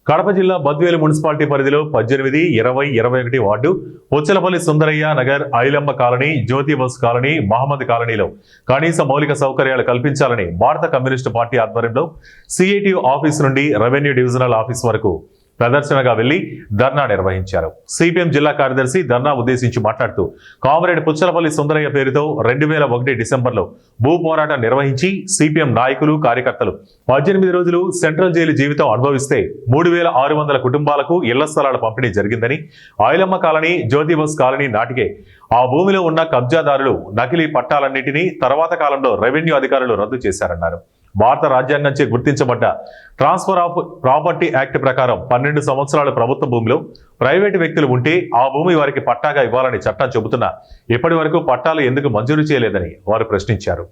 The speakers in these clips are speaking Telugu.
కడప జిల్లా బద్వేలు మున్సిపాలిటీ పరిధిలో 18, 20, 21 వార్డు పొచ్చలపల్లి సుందరయ్య నగర్, ఐలమ్మ కాలనీ, జ్యోతి బస్ కాలనీ, మహమ్మద్ కాలనీలో కనీస మౌలిక సౌకర్యాలు కల్పించాలని భారత కమ్యూనిస్టు పార్టీ ఆధ్వర్యంలో సిఐటియు ఆఫీస్ నుండి రెవెన్యూ డివిజనల్ ఆఫీస్ వరకు ప్రదర్శనగా వెళ్లి ధర్నా నిర్వహించారు. సిపిఎం జిల్లా కార్యదర్శి ధర్నా ఉద్దేశించి మాట్లాడుతూ కామ్రేడ్ పుచ్చలపల్లి సుందరయ్య పేరుతో 2001 డిసెంబర్లో భూ పోరాటం నిర్వహించి సిపిఎం నాయకులు, కార్యకర్తలు 18 రోజులు సెంట్రల్ జైలు జీవితం అనుభవిస్తే 3600 కుటుంబాలకు ఇళ్ల స్థలాల పంపిణీ జరిగిందని, ఐలమ్మ కాలనీ, జ్యోతి బస్ కాలనీ నాటికే ఆ భూమిలో ఉన్న కబ్జాదారులు నకిలీ పట్టాలన్నింటినీ తర్వాత కాలంలో రెవెన్యూ అధికారులు రద్దు చేశారన్నారు. భారత రాజ్యాంగంచే గుర్తించబడ్డ ట్రాన్స్ఫర్ ఆఫ్ ప్రాపర్టీ యాక్ట్ ప్రకారం 12 సంవత్సరాల ప్రభుత్వ భూమిలో ప్రైవేటు వ్యక్తులు ఉంటే ఆ భూమి వారికి పట్టాగా ఇవ్వాలని చట్టం చెబుతున్నా ఇప్పటి వరకు పట్టాలు ఎందుకు మంజూరు చేయలేదని వారు ప్రశ్నించారు.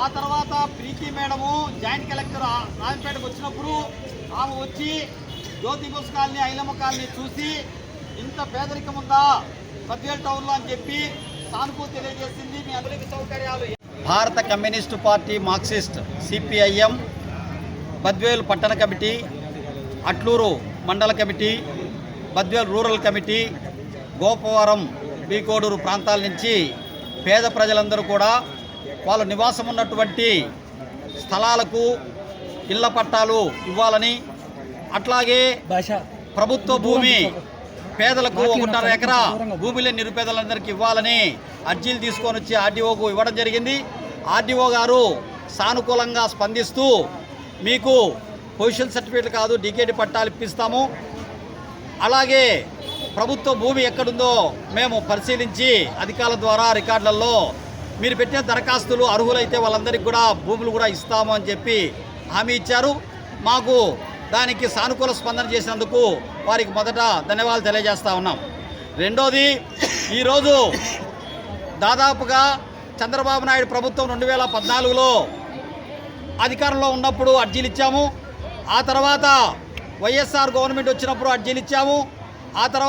ఆ తర్వాత ప్రీతి మేడము జాయింట్ కలెక్టర్ రాజంపేటకు వచ్చినప్పుడు ఆమె వచ్చి జ్యోతి బస్ కాలనీ, ఐలమ్మ కాలనీ చూసి ఇంత పేదరికం ఉందా బద్వేల్ టౌన్లో అని చెప్పి సానుభూతి తెలియజేసింది. మీ అందరికీ సౌకర్యాలు. భారత communist party, Marxist, CPIM Badvel పట్టణ కమిటీ, అట్లూరు మండల committee, Badvel rural committee, Gopavaram, B Kodur ప్రాంతాల నుంచి పేద ప్రజలందరూ కూడా వాళ్ళు నివాసం ఉన్నటువంటి స్థలాలకు ఇళ్ల పట్టాలు ఇవ్వాలని, అట్లాగే ప్రభుత్వ భూమి పేదలకు 1.5 ఎకరా భూమిలో నిరుపేదలందరికీ ఇవ్వాలని అర్జీలు తీసుకొని వచ్చి ఆర్డీఓకు ఇవ్వడం జరిగింది. ఆర్డీఓ గారు సానుకూలంగా స్పందిస్తూ మీకు పొజిషన్ సర్టిఫికేట్ కాదు డీకేడీ పట్టాలు ఇప్పిస్తాము, అలాగే ప్రభుత్వ భూమి ఎక్కడుందో మేము పరిశీలించి అధికారుల ద్వారా రికార్డులలో మీరు పెట్టిన దరఖాస్తులు అర్హులైతే వాళ్ళందరికీ కూడా భూములు కూడా ఇస్తాము అని చెప్పి హామీ ఇచ్చారు. మాకు దానికి సానుకూల స్పందన చేసినందుకు వారికి మొదట ధన్యవాదాలు తెలియజేస్తూ ఉన్నాం. రెండోది, ఈరోజు దాదాపుగా చంద్రబాబు నాయుడు ప్రభుత్వం 2014లో అధికారంలో ఉన్నప్పుడు అర్జీలు ఇచ్చాము. ఆ తర్వాత వైఎస్ఆర్ గవర్నమెంట్ వచ్చినప్పుడు అర్జీలు ఇచ్చాము. ఆ తర్వాత